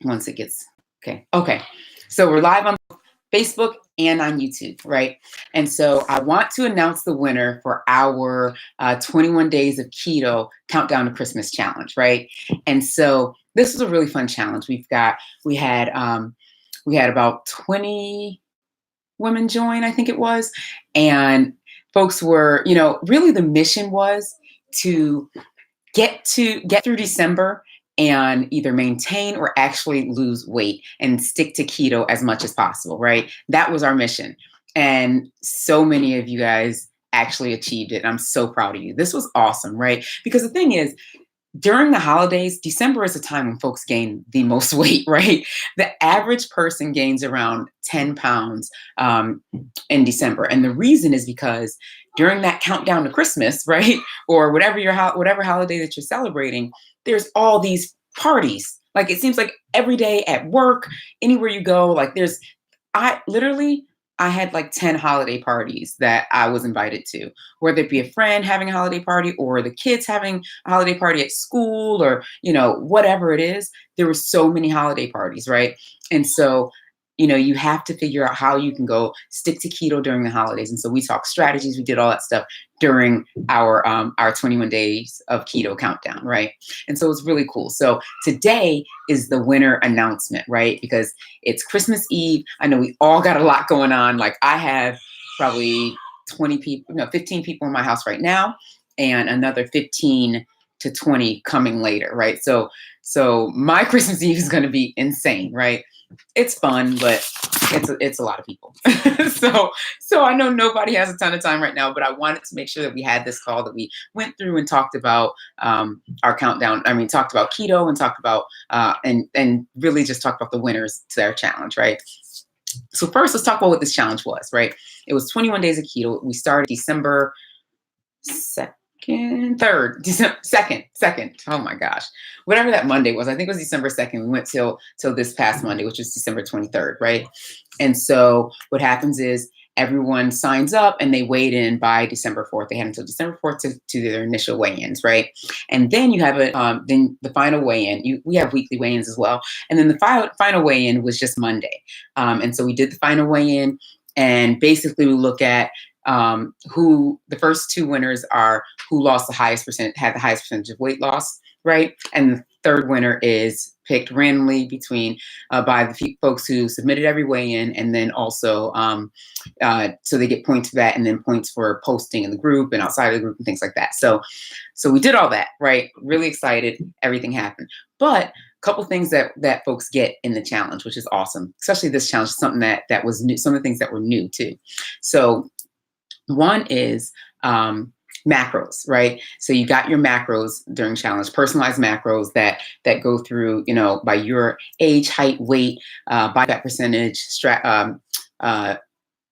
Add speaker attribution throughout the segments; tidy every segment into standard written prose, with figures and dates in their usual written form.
Speaker 1: once it gets, okay. Okay. So we're live on Facebook and on YouTube, right? And so I want to announce the winner for our 21 Days of Keto Countdown to Christmas Challenge, right? And so this was a really fun challenge. We had about 20 women join, I think it was, and folks were, really the mission was to get through December and either maintain or actually lose weight and stick to keto as much as possible, right? That was our mission. And so many of you guys actually achieved it. I'm so proud of you. This was awesome, right? Because the thing is, during the holidays, December is a time when folks gain the most weight, right? The average person gains around 10 pounds in December. And the reason is because during that countdown to Christmas, right? Or whatever holiday that you're celebrating, there's all these parties. Like it seems like every day at work, anywhere you go, like I had like 10 holiday parties that I was invited to, whether it be a friend having a holiday party or the kids having a holiday party at school or, whatever it is. There were so many holiday parties, right? And so, you have to figure out how you can go stick to keto during the holidays. And so we talked strategies, we did all that stuff during our 21 days of keto countdown, right? And so it's really cool. So today is the winner announcement, right? Because it's Christmas Eve. I know we all got a lot going on. Like I have probably 15 people in my house right now and another 15 to 20 coming later, right? So my Christmas Eve is going to be insane, right? It's fun, but it's a lot of people. so I know nobody has a ton of time right now, but I wanted to make sure that we had this call, that we went through and talked about our countdown. I mean, talked about keto and talked about and really just talked about the winners to our challenge, right? So first, let's talk about what this challenge was, right? It was 21 days of keto. We started December 2nd. Oh my gosh. Whatever that Monday was, I think it was December 2nd. We went till this past Monday, which was December 23rd, right? And so what happens is everyone signs up and they weighed in by December 4th. They had until December 4th to do their initial weigh-ins, right? And then you have then the final weigh-in. We have weekly weigh-ins as well. And then the final weigh-in was just Monday. And so we did the final weigh-in, and basically we look at who the first two winners are, who had the highest percentage of weight loss, right? And the third winner is picked randomly between by the folks who submitted every weigh-in, and then also so they get points for that, and then points for posting in the group and outside of the group and things like that. So we did all that, right? Really excited. Everything happened, but a couple things that folks get in the challenge, which is awesome, especially this challenge, something that was new, some of the things that were new too. So one is macros, right? So you got your macros during challenge, personalized macros that go through, by your age, height, weight, body fat percentage,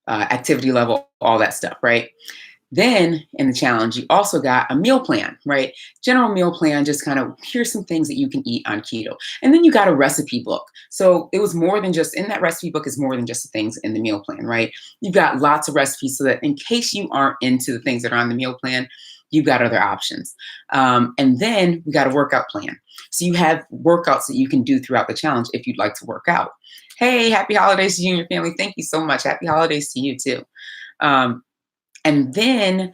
Speaker 1: activity level, all that stuff, right? Then in the challenge, you also got a meal plan, right? General meal plan, just kind of here's some things that you can eat on keto. And then you got a recipe book. So it was more than just, in that recipe book is more than just the things in the meal plan, right? You've got lots of recipes so that in case you aren't into the things that are on the meal plan, you've got other options. And then we got a workout plan. So you have workouts that you can do throughout the challenge if you'd like to work out. Hey, happy holidays to you and your family. Thank you so much. Happy holidays to you too. And then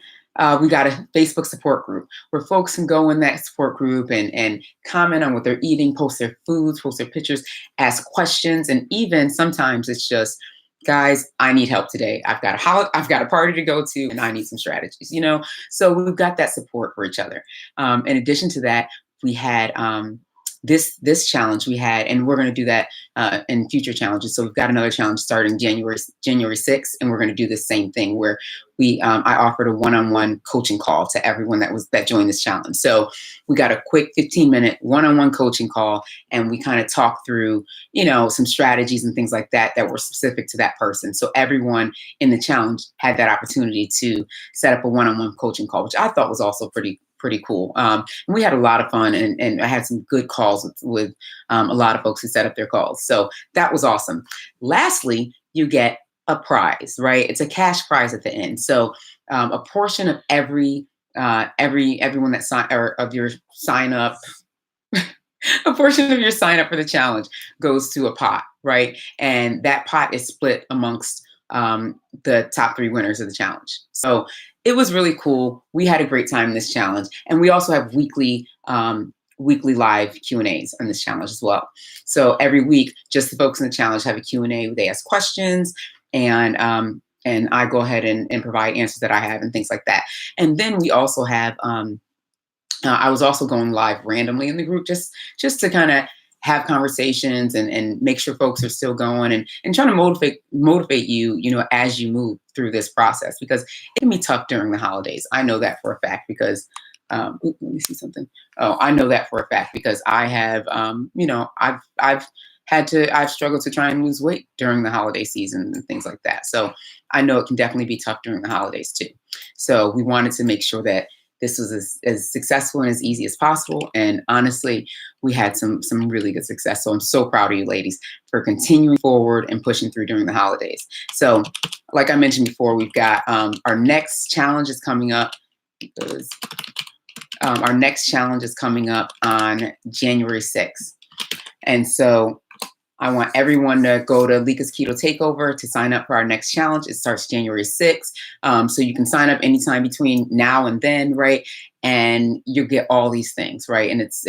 Speaker 1: we got a Facebook support group where folks can go in that support group and comment on what they're eating, post their foods, post their pictures, ask questions. And even sometimes it's just, guys, I need help today. I've got a party to go to and I need some strategies, So we've got that support for each other. In addition to that, we had this challenge we had, and we're going to do that in future challenges. So we've got another challenge starting January 6th, and we're going to do the same thing where I offered a one-on-one coaching call to everyone that joined this challenge. So we got a quick 15-minute one-on-one coaching call, and we kind of talked through, some strategies and things like that were specific to that person. So everyone in the challenge had that opportunity to set up a one-on-one coaching call, which I thought was also pretty cool. And we had a lot of fun, and I had some good calls with a lot of folks who set up their calls. So that was awesome. Lastly, you get a prize, right? It's a cash prize at the end. So a portion of everyone that of your sign up A portion of your sign up for the challenge goes to a pot, right? And that pot is split amongst the top three winners of the challenge. So it was really cool. We had a great time in this challenge, and we also have weekly live Q&As on this challenge as well. So every week, just the folks in the challenge have a Q&A. They ask questions, and I go ahead and provide answers that I have and things like that. And then we also have I was also going live randomly in the group just to kind of have conversations and make sure folks are still going and trying to motivate you, as you move through this process, because it can be tough during the holidays. I know that for a fact because let me see something. Oh, I know that for a fact because I have I've struggled to try and lose weight during the holiday season and things like that. So I know it can definitely be tough during the holidays too. So we wanted to make sure that this was as successful and as easy as possible. And honestly, we had some really good success. So I'm so proud of you ladies for continuing forward and pushing through during the holidays. So like I mentioned before, we've got our next challenge is coming up. Our next challenge is coming up on January 6th. And so I want everyone to go to Lika's Keto Takeover to sign up for our next challenge. It starts January 6th. So you can sign up anytime between now and then, right? And you get all these things, right? And it's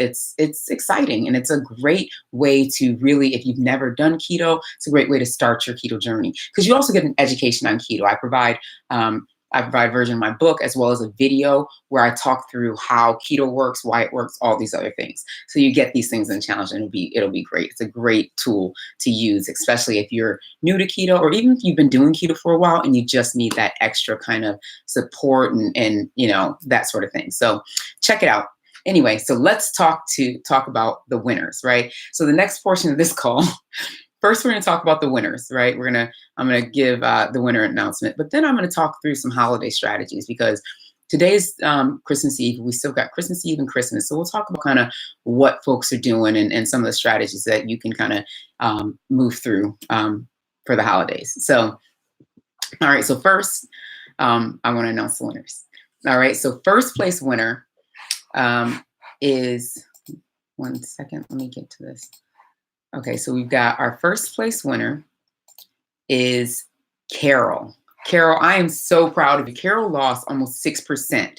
Speaker 1: exciting. And it's a great way to really, if you've never done keto, it's a great way to start your keto journey. Because you also get an education on keto. I provide a version of my book as well as a video where I talk through how keto works, why it works, all these other things. So you get these things in the challenge, and it'll be great. It's a great tool to use, especially if you're new to keto or even if you've been doing keto for a while and you just need that extra kind of support and that sort of thing. So check it out. Anyway, so let's talk about the winners, right? So the next portion of this call. First, we're going to talk about the winners, right? I'm going to give the winner announcement, but then I'm going to talk through some holiday strategies because today's Christmas Eve. We still got Christmas Eve and Christmas. So we'll talk about kind of what folks are doing and some of the strategies that you can kind of move through for the holidays. So, all right. So first, I want to announce the winners. All right. So first place winner is, one second, let me get to this. Okay, so we've got our first place winner is Carol. Carol, I am so proud of you. Carol lost almost 6%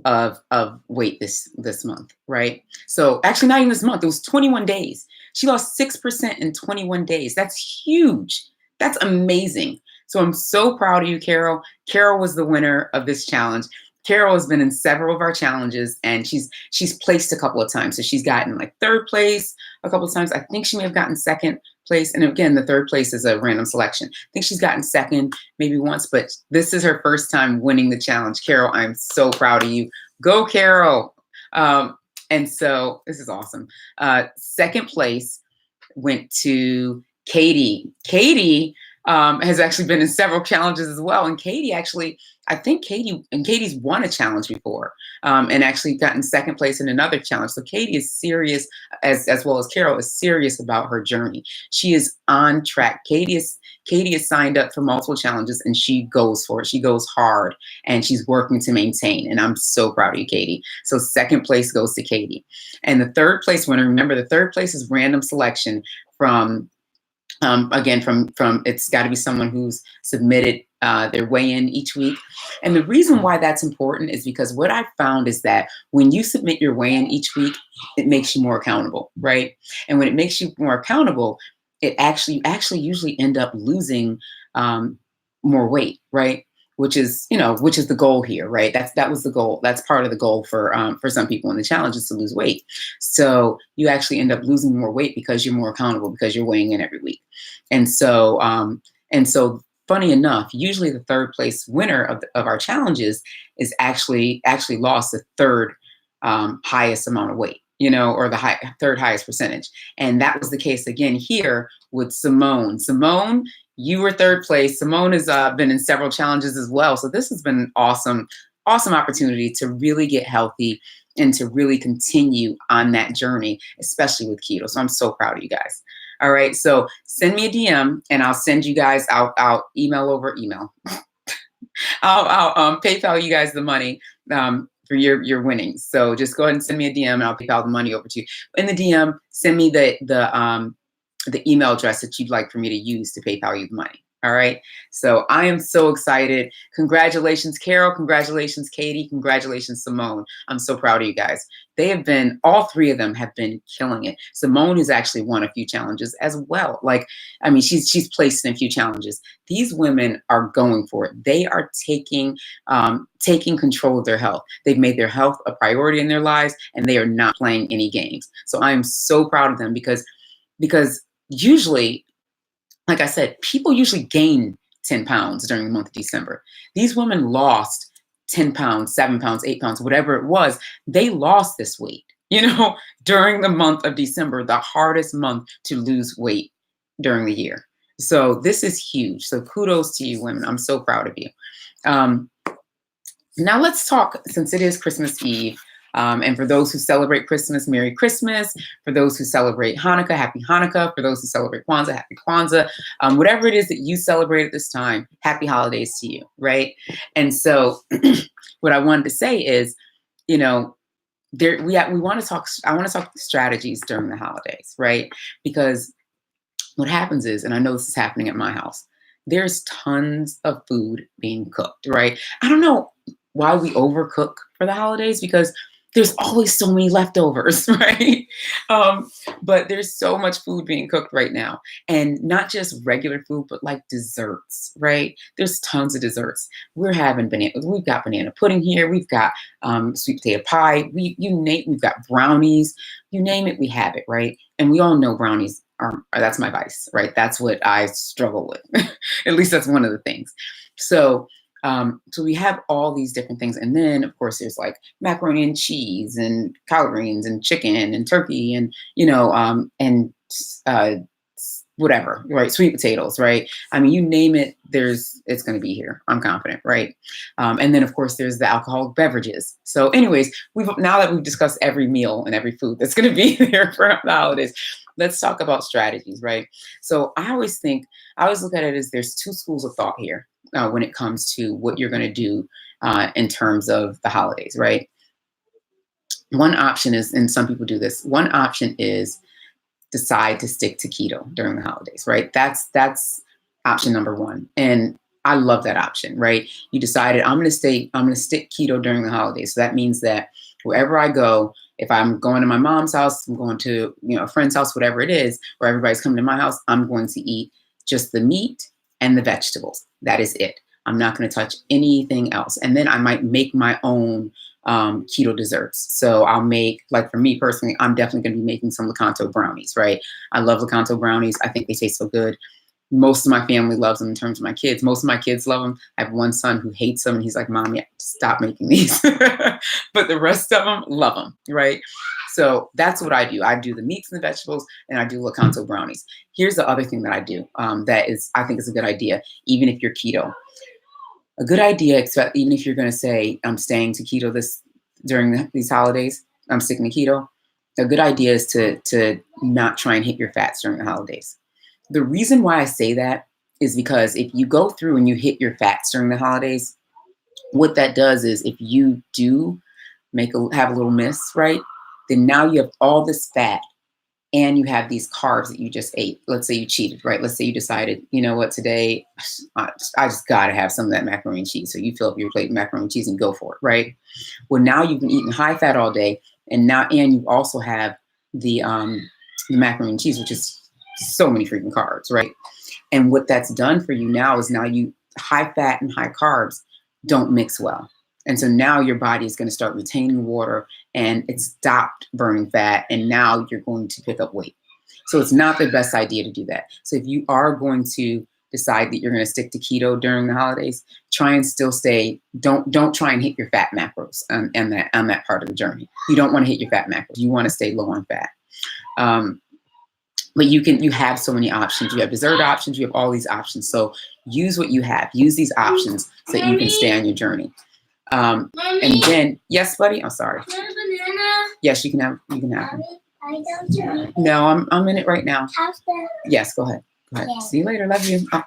Speaker 1: of weight this month, right? So actually not even this month, it was 21 days. She lost 6% in 21 days. That's huge. That's amazing. So I'm so proud of you, Carol. Carol was the winner of this challenge. Carol has been in several of our challenges and she's placed a couple of times. So she's gotten like third place a couple of times. I think she may have gotten second place. And again, the third place is a random selection. I think she's gotten second maybe once, but this is her first time winning the challenge. Carol, I'm so proud of you. Go, Carol. And so this is awesome. Second place went to Katie. Katie has actually been in several challenges as well. And Katie actually, I think Katie's won a challenge before and actually gotten second place in another challenge. So Katie is serious, as well as Carol is serious about her journey. She is on track. Katie is signed up for multiple challenges and she goes for it. She goes hard and she's working to maintain. And I'm so proud of you, Katie. So second place goes to Katie. And the third place winner, remember the third place is random selection from again, from it's got to be someone who's submitted their weigh-in each week. And the reason why that's important is because what I've found is that when you submit your weigh-in each week, it makes you more accountable, right? And when it makes you more accountable, you actually usually end up losing more weight, right? Which is the goal here, right? That was the goal. That's part of the goal for some people in the challenge is to lose weight. So you actually end up losing more weight because you're more accountable because you're weighing in every week. And so funny enough, usually the third place winner of our challenges is actually lost the third highest amount of weight, or the third highest percentage. And that was the case again here with Simone. Simone, you were third place. Simone has been in several challenges as well. So this has been an awesome opportunity to really get healthy and to really continue on that journey, especially with keto. So I'm so proud of you guys. All right. So send me a DM and I'll send you guys out. I'll email over email. I'll PayPal you guys the money for your winnings. So just go ahead and send me a DM and I'll PayPal the money over to you. In the DM, send me the email address that you'd like for me to use to PayPal you the money. All right. So I am so excited. Congratulations, Carol. Congratulations, Katie. Congratulations, Simone. I'm so proud of you guys. They have been, all three of them have been killing it. Simone has actually won a few challenges as well. Like, I mean, she's placed in a few challenges. These women are going for it. They are taking control of their health. They've made their health a priority in their lives, and they are not playing any games. So I am so proud of them because usually, like I said, people usually gain 10 pounds during the month of December. These women lost 10 pounds, 7 pounds, 8 pounds, whatever it was. They lost this weight, during the month of December, the hardest month to lose weight during the year. So this is huge. So kudos to you, women. I'm so proud of you. Now let's talk, since it is Christmas Eve, and for those who celebrate Christmas, Merry Christmas. For those who celebrate Hanukkah, Happy Hanukkah. For those who celebrate Kwanzaa, Happy Kwanzaa. Whatever it is that you celebrate at this time, happy holidays to you, right? And so what I wanted to say is, we want to talk, I want to talk strategies during the holidays, right? Because what happens is, and I know this is happening at my house, there's tons of food being cooked, right? I don't know why we overcook for the holidays, because there's always so many leftovers, right? But there's so much food being cooked right now. And not just regular food, but like desserts, right? There's tons of desserts. We've got banana pudding here. We've got sweet potato pie. We've got brownies. You name it, we have it, right? And we all know brownies that's my vice, right? That's what I struggle with. At least that's one of the things. So we have all these different things. And then, of course, there's like macaroni and cheese and collard greens and chicken and turkey and, whatever, right? Sweet potatoes, right? I mean, you name it, it's going to be here. I'm confident, right? And then, of course, there's the alcoholic beverages. So anyways, now that we've discussed every meal and every food that's going to be there for the holidays, let's talk about strategies, right? So I always look at it as there's two schools of thought here. When it comes to what you're going to do in terms of the holidays, right? One option is, and some people do this, one option is decide to stick to keto during the holidays, right? That's option number one. And I love that option, right? You decided I'm going to stick keto during the holidays. So that means that wherever I go, if I'm going to my mom's house, I'm going to a friend's house, whatever it is, where everybody's coming to my house, I'm going to eat just the meat and the vegetables. That is it. I'm not going to touch anything else. And then I might make my own keto desserts. So I'll make, like for me personally, I'm definitely going to be making some Lakanto brownies, right? I love Lakanto brownies. I think they taste so good. Most of my family loves them in terms of my kids. Most of my kids love them. I have one son who hates them, and he's like, Mommy, stop making these. But the rest of them love them, right? So that's what I do. I do the meats and the vegetables, and I do Lakanto brownies. Here's the other thing that I do I think is a good idea, even if you're keto. A good idea, even if you're going to say, I'm staying to keto during these holidays, I'm sticking to keto. A good idea is to not try and hit your fats during the holidays. The reason why I say that is because if you go through and you hit your fats during the holidays, what that does is if you do have a little miss, right, then now you have all this fat and you have these carbs that you just ate. Let's say you cheated, right? Let's say you decided, you know what, today I just got to have some of that macaroni and cheese. So you fill up your plate with macaroni and cheese and go for it, right? Well, now you've been eating high fat all day, and you also have the macaroni and cheese, which is so many freaking carbs, right? And what that's done for you now is high fat and high carbs don't mix well. And so now your body is going to start retaining water and it stopped burning fat. And now you're going to pick up weight. So it's not the best idea to do that. So if you are going to decide that you're going to stick to keto during the holidays, try and still don't try and hit your fat macros on that part of the journey. You don't want to hit your fat macros. You want to stay low on fat. But you have so many options. You have dessert options. You have all these options. So use what you have. Use these options so that you can stay on your journey. And then, yes, buddy. I'm sorry. Yes, you can have them. No, I'm in it right now. Yes, go ahead. Go ahead. See you later. Love you. Oh.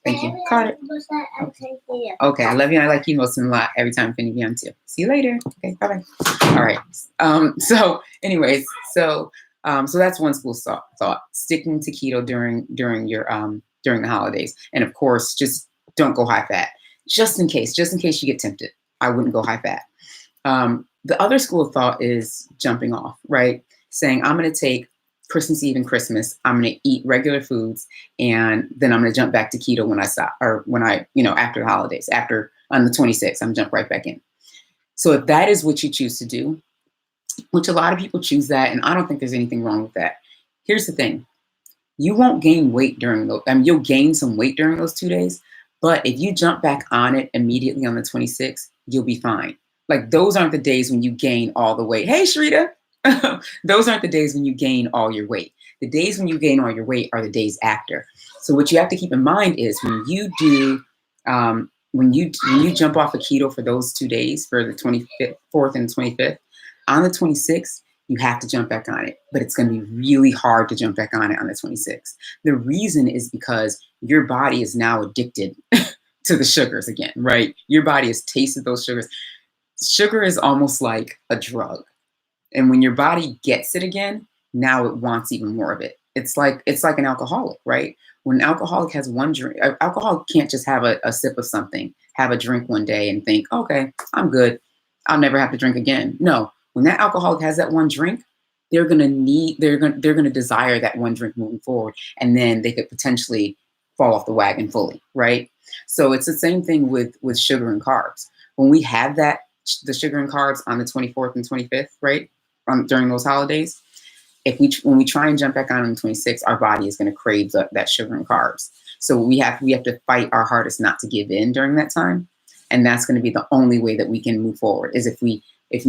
Speaker 1: Thank you. Carter. Okay, I love you. And I like you most a lot every time Finny be on too. See you later. Okay, bye bye. All right. So, anyways, so that's one school thought: sticking to keto during your during the holidays, and of course, just don't go high fat, just in case you get tempted. I wouldn't go high fat. The other school of thought is jumping off, right? Saying I'm going to take Christmas Eve and Christmas, I'm going to eat regular foods, and then I'm going to jump back to keto when I stop, or when I, after the holidays, after on the 26th, I'm jump right back in. So if that is what you choose to do, which a lot of people choose that, and I don't think there's anything wrong with that. Here's the thing. You won't gain weight during those, you'll gain some weight during those 2 days, but if you jump back on it immediately on the 26th, you'll be fine. Like those aren't the days when you gain all the weight. Hey, Shrita. Those aren't the days when you gain all your weight. The days when you gain all your weight are the days after. So what you have to keep in mind is when you do, when you jump off of keto for those 2 days, for the 24th and 25th, on the 26th, you have to jump back on it, but it's going to be really hard to jump back on it on the 26th. The reason is because your body is now addicted to the sugars again, right? Your body has tasted those sugars. Sugar is almost like a drug. And when your body gets it again, now it wants even more of it. It's like an alcoholic, right? When an alcoholic has one drink, an alcoholic can't just have a sip of something, have a drink one day and think, okay, I'm good. I'll never have to drink again. No, when that alcoholic has that one drink, they're gonna desire that one drink moving forward, and then they could potentially fall off the wagon fully, right? So it's the same thing with sugar and carbs. When we have the sugar and carbs on the 24th and 25th, right, during those holidays, when we try and jump back on the 26th, our body is going to crave that sugar and carbs. So we have to fight our hardest not to give in during that time, and that's going to be the only way that we can move forward, is if we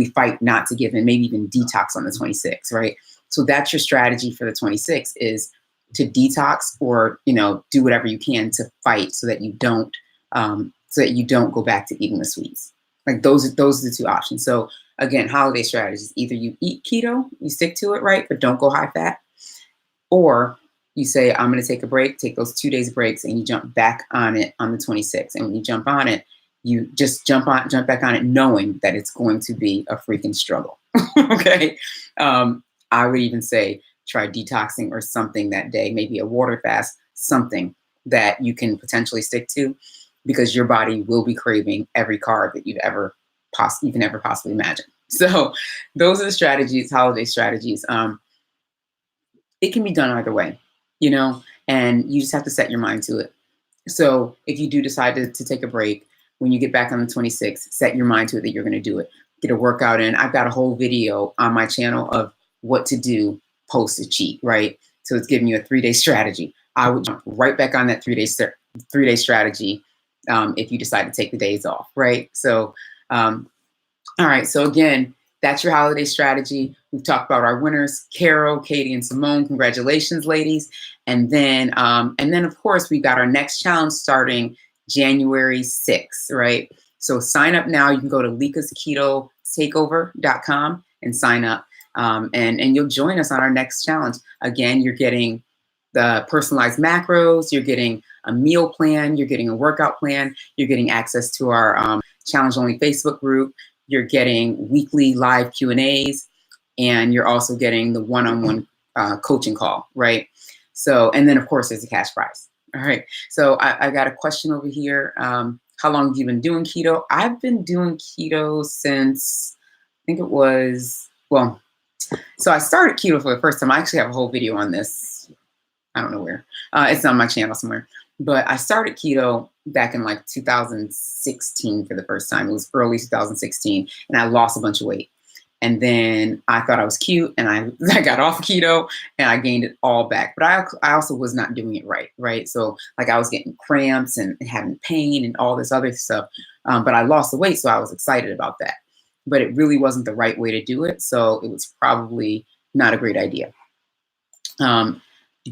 Speaker 1: fight not to give in, maybe even detox on the 26th, right? So that's your strategy for the 26th, is to detox, or do whatever you can to fight so that you don't go back to eating the sweets. Like those are the two options. So again, holiday strategies: either you eat keto, you stick to it, right, but don't go high fat, or you say, I'm going to take a break, take those 2 days breaks, and you jump back on it on the 26th. And when you jump on it, you just jump back on it, knowing that it's going to be a freaking struggle. Okay. I would even say try detoxing or something that day, maybe a water fast, something that you can potentially stick to, because your body will be craving every carb that you can ever possibly imagine. So those are the strategies, holiday strategies. It can be done either way, and you just have to set your mind to it. So if you do decide to take a break, when you get back on the 26th, set your mind to it that you're going to do it. Get a workout in. I've got a whole video on my channel of what to do post a cheat, right? So it's giving you a 3-day strategy. I would jump right back on that 3-day strategy if you decide to take the days off, right? So, all right. So again, that's your holiday strategy. We've talked about our winners: Carol, Katie, and Simone. Congratulations, ladies. And then of course, we've got our next challenge starting January 6th, right? So sign up now. You can go to likasketotakeover.com and sign up. And you'll join us on our next challenge. Again, you're getting the personalized macros, you're getting a meal plan, you're getting a workout plan, you're getting access to our challenge only Facebook group, you're getting weekly live Q&As, and you're also getting the one-on-one coaching call, right? So, and then of course there's a cash prize. All right. So I got a question over here. How long have you been doing keto? I've been doing keto since, I think it was, so I started keto for the first time. I actually have a whole video on this. I don't know where. It's on my channel somewhere. But I started keto back in like 2016 for the first time. It was early 2016, and I lost a bunch of weight. And then I thought I was cute, and I got off keto, and I gained it all back. But I also was not doing it right? So like I was getting cramps and having pain and all this other stuff. But I lost the weight, so I was excited about that. But it really wasn't the right way to do it. So it was probably not a great idea.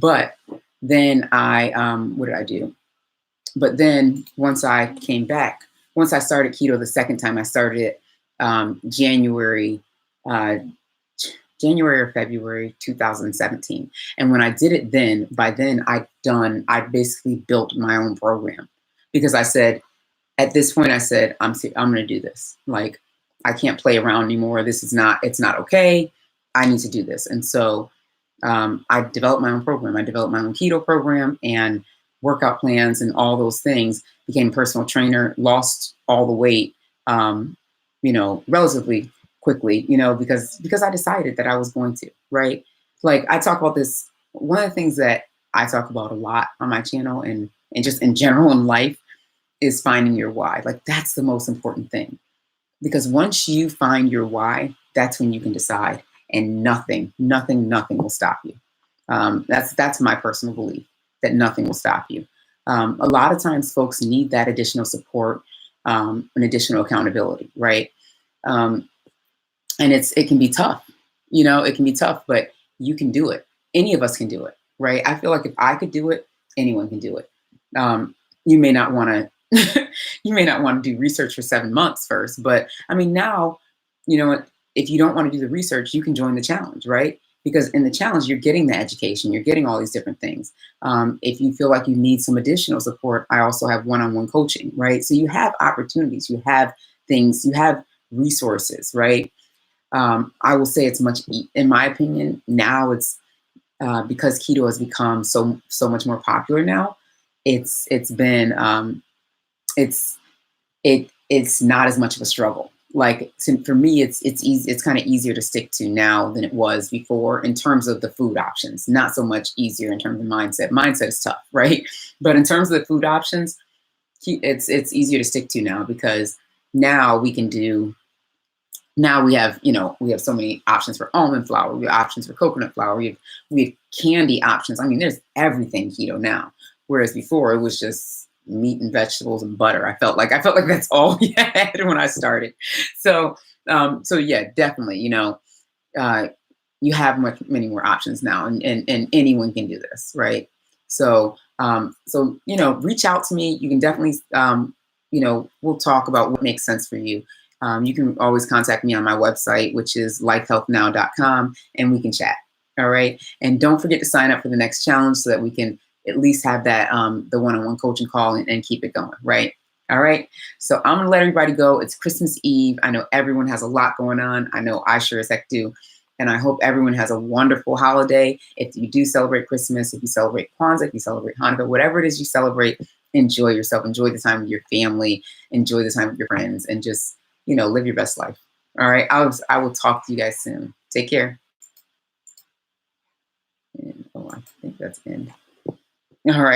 Speaker 1: But then what did I do? But then once I came back, once I started keto the second time, I started it January January or February 2017. And when I did it then, by then I basically built my own program because I said, at this point, I said, I'm going to do this. Like, I can't play around anymore. It's not okay. I need to do this. And so I developed my own program. I developed my own keto program and workout plans and all those things. Became a personal trainer, lost all the weight, um, relatively quickly, because I decided that I was going to, right? Like I talk about this. One of the things that I talk about a lot on my channel and just in general in life is finding your why. Like that's the most important thing. Because once you find your why, that's when you can decide, and nothing will stop you. That's my personal belief that nothing will stop you. A lot of times, folks need that additional support, and additional accountability, right? Um, and it can be tough. It can be tough, but you can do it. Any of us can do it, right? I feel like if I could do it, anyone can do it. You may not want to you may not want to do research for 7 months first, but I mean now, you know if you don't want to do the research, you can join the challenge, right? Because in the challenge, you're getting the education, you're getting all these different things. If you feel like you need some additional support, I also have one-on-one coaching, right? So you have opportunities, you have things, you have resources, right? I will say it's in my opinion, now it's because keto has become so much more popular now. It's been it's not as much of a struggle. Like for me, it's easy. It's kind of easier to stick to now than it was before in terms of the food options. Not so much easier in terms of mindset. Mindset is tough, right? But in terms of the food options, it's easier to stick to now because now we can do now we have so many options for almond flour, we have options for coconut flour, we have candy options. I mean, there's everything keto now. Whereas before it was just meat and vegetables and butter. I felt like that's all we had when I started. So so yeah, definitely, uh, you have many more options now, and anyone can do this, right? So reach out to me. You can definitely we'll talk about what makes sense for you. You can always contact me on my website, which is lifehealthnow.com, and we can chat. All right. And don't forget to sign up for the next challenge so that we can at least have that the one-on-one coaching call and keep it going. Right. All right. So I'm gonna let everybody go. It's Christmas Eve. I know everyone has a lot going on. I know I sure as heck do. And I hope everyone has a wonderful holiday. If you do celebrate Christmas, if you celebrate Kwanzaa, if you celebrate Hanukkah, whatever it is you celebrate, enjoy yourself. Enjoy the time with your family. Enjoy the time with your friends, and just live your best life. All right. I will talk to you guys soon. Take care. And, I think that's end. All right.